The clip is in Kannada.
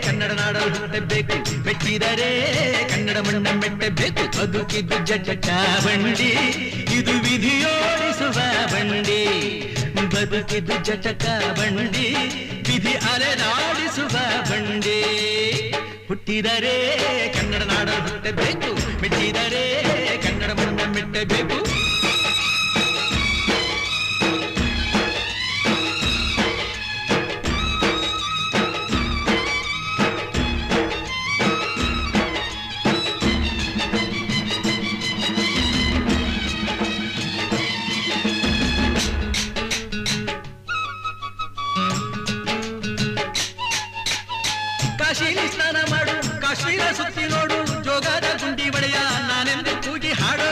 ಕನ್ನಡ ನಾಡಲು ಹುಟ್ಟಬೇಕು, ಮೆಟ್ಟಿದರೆ ಕನ್ನಡ ಮಣ್ಣ ಮೆಟ್ಟಬೇಕು. ಬದುಕಿದ್ದು ಜಟ ಬಂಡಿ, ಇದು ವಿಧಿಯೋಡಿಸುವ ಬಂಡಿ. ಬದುಕಿದ್ದು ಜಟಕ ಬಂಡಿ, ವಿಧಿ ಅಲೆದಾಡಿಸುವ ಬಂಡಿ. ಹುಟ್ಟಿದರೆ ಕನ್ನಡ ನಾಡಲು ಹುಟ್ಟಬೇಕು, ಮೆಟ್ಟಿದರೆ ಕನ್ನಡ ಮಣ್ಣ ಮೆಟ್ಟಬೇಕು. ಕಾಶಿಲಿ ಸ್ನಾನ ಮಾಡು, ಕಾಶ್ಮೀರ ಸುತ್ತಿ ನೋಡು, ಜೋಗದ ಗುಂಡಿ ಒಡೆಯ ನಾನೆಂದು ಕೂಗಿ ಹಾಡು.